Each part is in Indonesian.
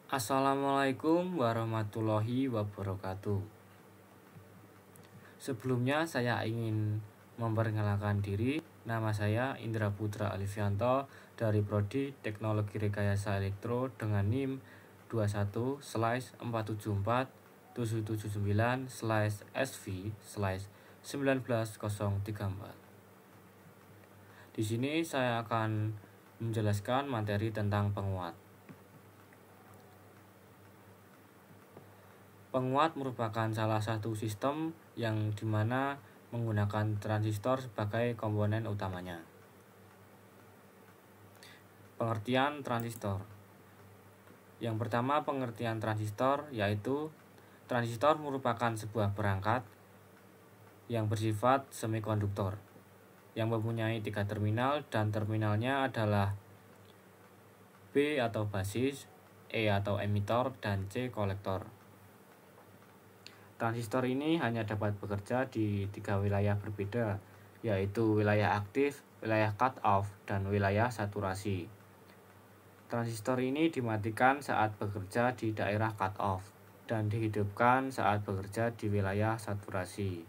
Assalamualaikum warahmatullahi wabarakatuh. Sebelumnya saya ingin memperkenalkan diri. Nama saya Indra Putra Alifianto dari Prodi Teknologi Rekayasa Elektro dengan NIM 21/479/SV/19034. Di sini saya akan menjelaskan materi tentang penguat. Penguat merupakan salah satu sistem yang dimana menggunakan transistor sebagai komponen utamanya. Pengertian transistor. Yang pertama, pengertian transistor yaitu transistor merupakan sebuah perangkat yang bersifat semikonduktor yang mempunyai 3 terminal dan terminalnya adalah B atau basis, E atau emitor, dan C kolektor. Transistor ini hanya dapat bekerja di 3 wilayah berbeda, yaitu wilayah aktif, wilayah cut-off, dan wilayah saturasi. Transistor ini dimatikan saat bekerja di daerah cut-off dan dihidupkan saat bekerja di wilayah saturasi.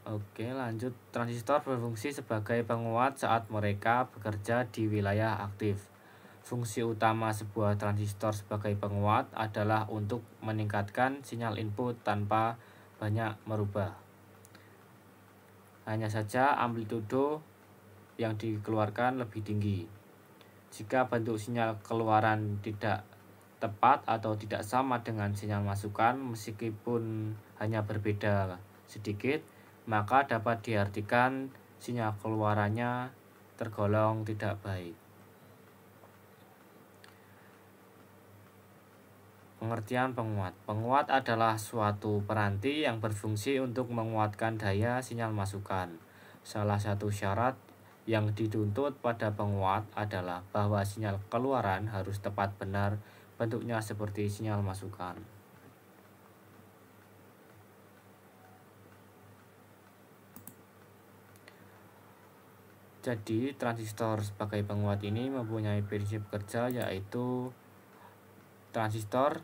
Oke, lanjut. Transistor berfungsi sebagai penguat saat mereka bekerja di wilayah aktif. Fungsi utama sebuah transistor sebagai penguat adalah untuk meningkatkan sinyal input tanpa banyak merubah. Hanya saja amplitudo yang dikeluarkan lebih tinggi. Jika bentuk sinyal keluaran tidak tepat atau tidak sama dengan sinyal masukan meskipun hanya berbeda sedikit, maka dapat diartikan sinyal keluarannya tergolong tidak baik. Pengertian penguat. Penguat adalah suatu peranti yang berfungsi untuk menguatkan daya sinyal masukan. Salah satu syarat yang dituntut pada penguat adalah bahwa sinyal keluaran harus tepat benar bentuknya seperti sinyal masukan. Jadi, transistor sebagai penguat ini mempunyai prinsip kerja yaitu transistor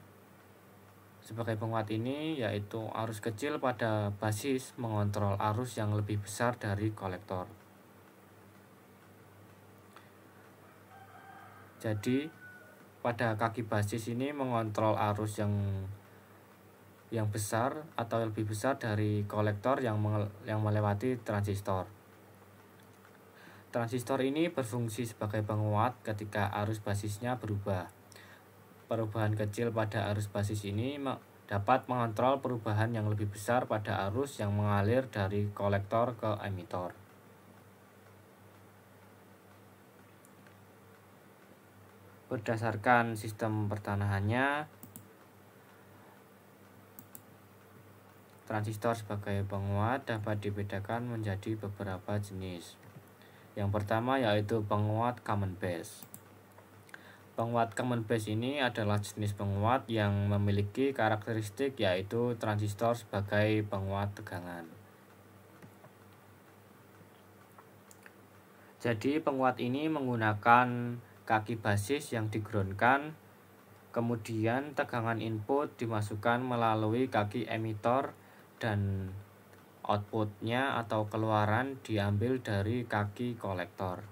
sebagai penguat ini yaitu arus kecil pada basis mengontrol arus yang lebih besar dari kolektor. Jadi pada kaki basis ini mengontrol arus yang besar atau lebih besar dari kolektor yang melewati transistor. Transistor ini berfungsi sebagai penguat ketika arus basisnya berubah. Perubahan kecil pada arus basis ini dapat mengontrol perubahan yang lebih besar pada arus yang mengalir dari kolektor ke emitor. Berdasarkan sistem pertanahannya, transistor sebagai penguat dapat dibedakan menjadi beberapa jenis. Yang pertama yaitu penguat common base. Penguat common base ini adalah jenis penguat yang memiliki karakteristik yaitu transistor sebagai penguat tegangan. Jadi penguat ini menggunakan kaki basis yang digroundkan, kemudian tegangan input dimasukkan melalui kaki emitor dan outputnya atau keluaran diambil dari kaki kolektor.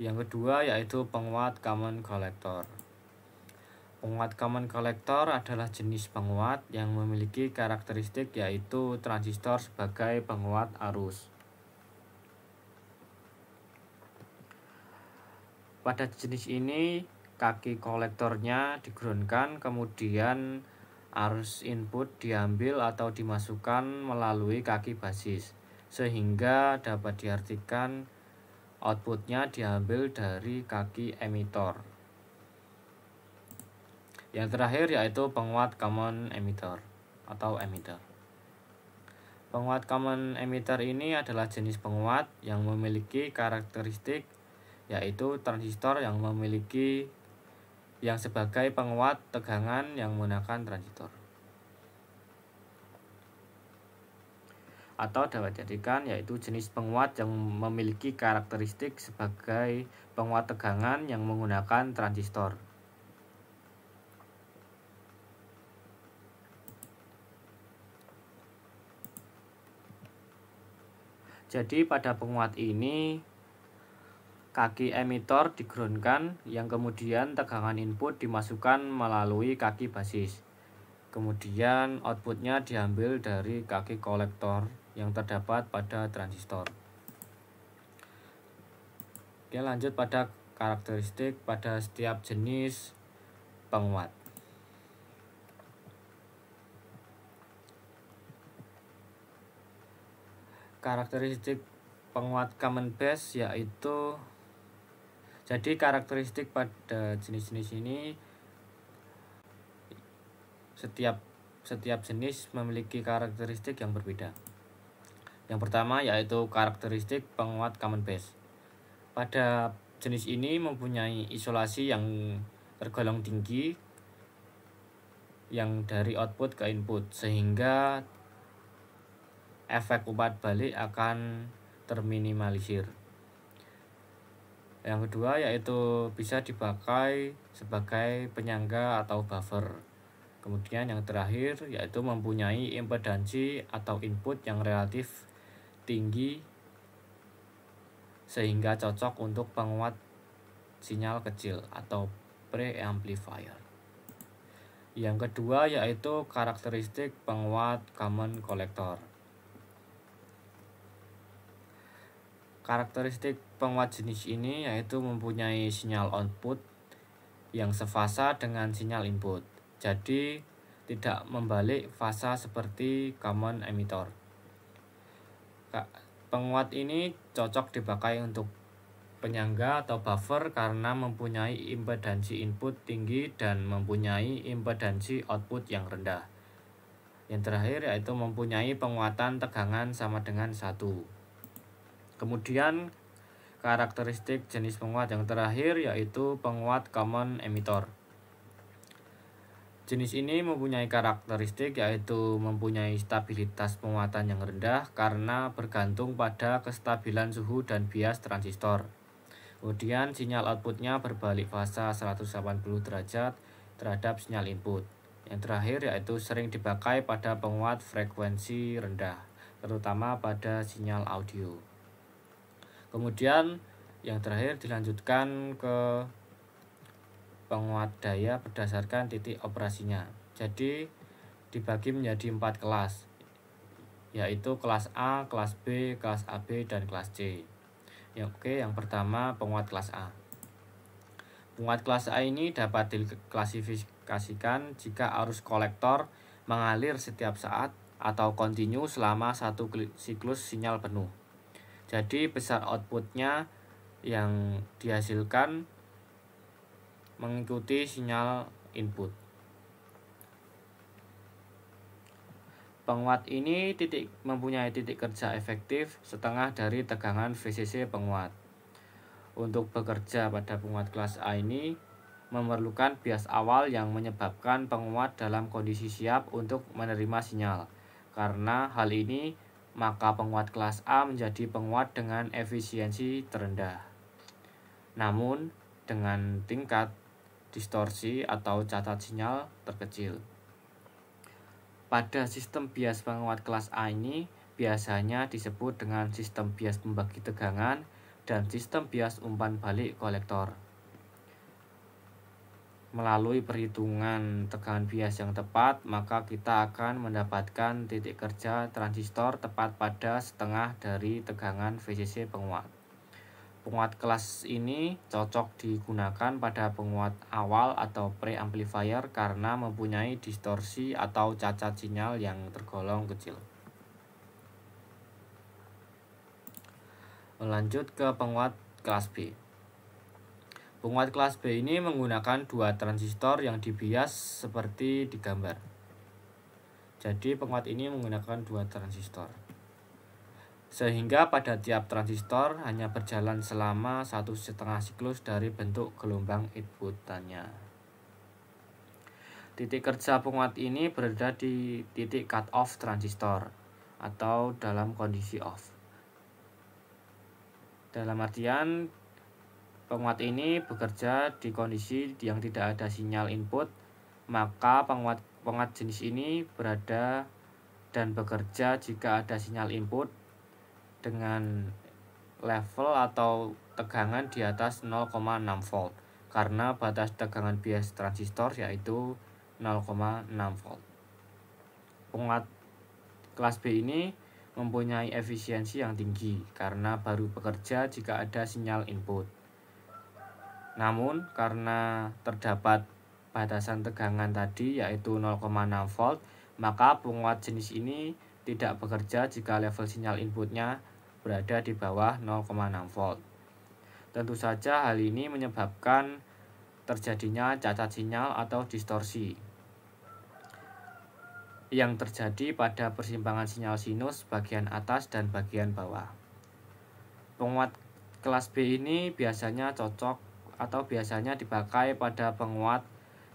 Yang kedua yaitu penguat common collector. Penguat common collector adalah jenis penguat yang memiliki karakteristik yaitu transistor sebagai penguat arus. Pada jenis ini, kaki kolektornya digroundkan, kemudian arus input diambil atau dimasukkan melalui kaki basis, sehingga dapat diartikan outputnya diambil dari kaki emitor. Yang terakhir yaitu penguat common emitter atau emitter. Penguat common emitter ini adalah jenis penguat yang memiliki karakteristik yaitu transistor yang sebagai penguat tegangan yang menggunakan transistor. atau dapat dijadikan yaitu jenis penguat yang memiliki karakteristik sebagai penguat tegangan yang menggunakan transistor. Jadi pada penguat ini kaki emitor digroundkan yang kemudian tegangan input dimasukkan melalui kaki basis. Kemudian outputnya diambil dari kaki kolektor yang terdapat pada transistor. Oke, lanjut pada karakteristik pada setiap jenis penguat. Karakteristik penguat common base yaitu, jadi karakteristik pada jenis-jenis ini setiap jenis memiliki karakteristik yang berbeda. Yang pertama yaitu karakteristik penguat common base. Pada jenis ini mempunyai isolasi yang tergolong tinggi yang dari output ke input, sehingga efek umpan balik akan terminimalisir. Yang kedua yaitu bisa dipakai sebagai penyangga atau buffer. Kemudian yang terakhir yaitu mempunyai impedansi atau input yang relatif tinggi sehingga cocok untuk penguat sinyal kecil atau preamplifier. Yang kedua yaitu karakteristik penguat common collector. Karakteristik penguat jenis ini yaitu mempunyai sinyal output yang sefasa dengan sinyal input, jadi tidak membalik fasa seperti common emitter. Penguat ini cocok dipakai untuk penyangga atau buffer karena mempunyai impedansi input tinggi dan mempunyai impedansi output yang rendah. Yang terakhir yaitu mempunyai penguatan tegangan sama dengan 1. Kemudian karakteristik jenis penguat yang terakhir yaitu penguat common emitter. Jenis ini mempunyai karakteristik yaitu mempunyai stabilitas penguatan yang rendah karena bergantung pada kestabilan suhu dan bias transistor. Kemudian sinyal outputnya berbalik fasa 180 derajat terhadap sinyal input. Yang terakhir yaitu sering dipakai pada penguat frekuensi rendah, terutama pada sinyal audio. Kemudian yang terakhir dilanjutkan ke penguat daya berdasarkan titik operasinya. Jadi dibagi menjadi 4 kelas, yaitu kelas A, kelas B, kelas AB, dan kelas C. Yang pertama penguat kelas A. Penguat kelas A ini dapat diklasifikasikan jika arus kolektor mengalir setiap saat atau kontinu selama satu siklus sinyal penuh. Jadi besar outputnya yang dihasilkan mengikuti sinyal input. Penguat ini mempunyai titik kerja efektif setengah dari tegangan VCC penguat. Untuk bekerja pada penguat kelas A ini memerlukan bias awal yang menyebabkan penguat dalam kondisi siap untuk menerima sinyal. Karena hal ini maka penguat kelas A menjadi penguat dengan efisiensi terendah, namun dengan tingkat distorsi atau cacat sinyal terkecil. Pada sistem bias penguat kelas A ini biasanya disebut dengan sistem bias pembagi tegangan dan sistem bias umpan balik kolektor. Melalui perhitungan tegangan bias yang tepat, maka kita akan mendapatkan titik kerja transistor tepat pada setengah dari tegangan VCC penguat. Penguat kelas ini cocok digunakan pada penguat awal atau preamplifier karena mempunyai distorsi atau cacat sinyal yang tergolong kecil. Lanjut ke penguat kelas B. Penguat kelas B ini menggunakan 2 transistor yang dibias seperti di gambar. Jadi penguat ini menggunakan 2 transistor, sehingga pada tiap transistor hanya berjalan selama 1,5 siklus dari bentuk gelombang inputannya. Titik kerja penguat ini berada di titik cut off transistor atau dalam kondisi off. Dalam artian penguat ini bekerja di kondisi yang tidak ada sinyal input, maka penguat jenis ini berada dan bekerja jika ada sinyal input dengan level atau tegangan di atas 0,6 volt karena batas tegangan bias transistor yaitu 0,6 volt. Penguat kelas B ini mempunyai efisiensi yang tinggi karena baru bekerja jika ada sinyal input. Namun karena terdapat batasan tegangan tadi yaitu 0,6 volt, maka penguat jenis ini tidak bekerja jika level sinyal inputnya berada di bawah 0,6 volt. Tentu saja hal ini menyebabkan terjadinya cacat sinyal atau distorsi yang terjadi pada persimpangan sinyal sinus bagian atas dan bagian bawah. Penguat kelas B ini biasanya cocok atau biasanya dipakai pada penguat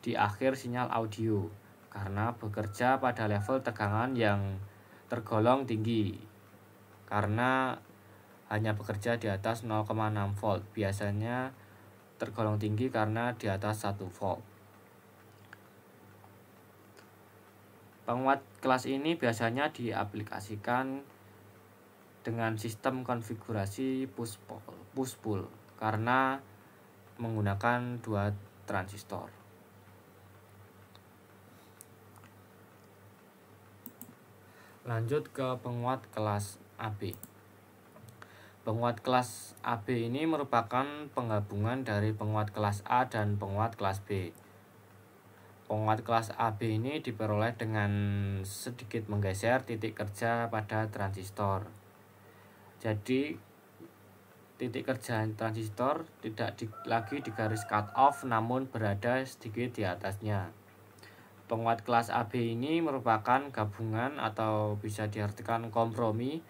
di akhir sinyal audio karena bekerja pada level tegangan yang tergolong tinggi karena hanya bekerja di atas 0,6 volt, biasanya tergolong tinggi karena di atas 1 volt. Penguat kelas ini biasanya diaplikasikan dengan sistem konfigurasi push-pull karena menggunakan 2 transistor. Lanjut ke penguat kelas AB. Penguat kelas AB ini merupakan penggabungan dari penguat kelas A dan penguat kelas B. Penguat kelas AB ini diperoleh dengan sedikit menggeser titik kerja pada transistor. Jadi titik kerja transistor tidak lagi di garis cut off namun berada sedikit di atasnya. Penguat kelas AB ini merupakan gabungan atau bisa diartikan kompromi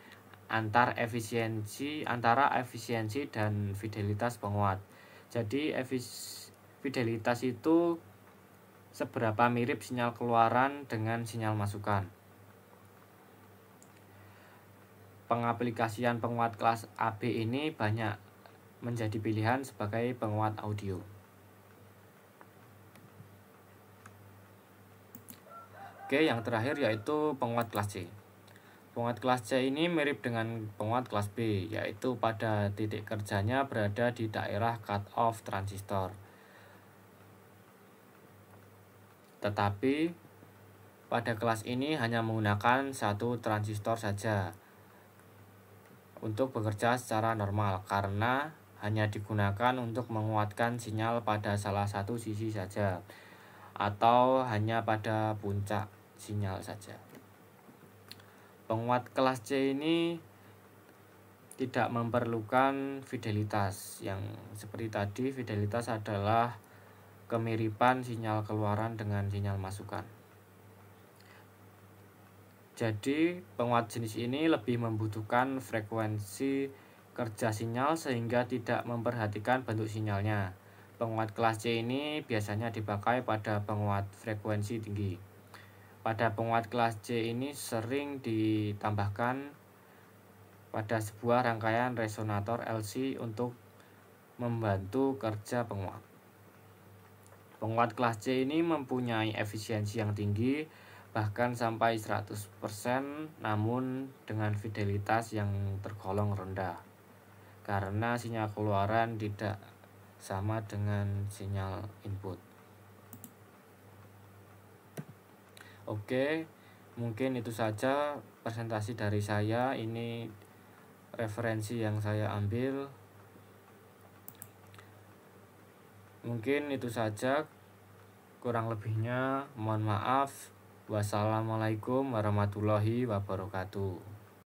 antara efisiensi dan fidelitas penguat. Jadi fidelitas itu seberapa mirip sinyal keluaran dengan sinyal masukan. Pengaplikasian penguat kelas AB ini banyak menjadi pilihan sebagai penguat audio. Oke, yang terakhir yaitu penguat kelas C. Penguat kelas C ini mirip dengan penguat kelas B, yaitu pada titik kerjanya berada di daerah cut-off transistor. Tetapi pada kelas ini hanya menggunakan 1 transistor saja untuk bekerja secara normal karena hanya digunakan untuk menguatkan sinyal pada salah satu sisi saja atau hanya pada puncak sinyal saja. Penguat kelas C ini tidak memerlukan fidelitas. Yang seperti tadi, fidelitas adalah kemiripan sinyal keluaran dengan sinyal masukan. Jadi, penguat jenis ini lebih membutuhkan frekuensi kerja sinyal sehingga tidak memperhatikan bentuk sinyalnya. Penguat kelas C ini biasanya dipakai pada penguat frekuensi tinggi. Pada penguat kelas C ini sering ditambahkan pada sebuah rangkaian resonator LC untuk membantu kerja penguat. Penguat kelas C ini mempunyai efisiensi yang tinggi, bahkan sampai 100%, namun dengan fidelitas yang tergolong rendah, karena sinyal keluaran tidak sama dengan sinyal input. Oke, mungkin itu saja presentasi dari saya. Ini referensi yang saya ambil. Mungkin itu saja, kurang lebihnya mohon maaf. Wassalamualaikum warahmatullahi wabarakatuh.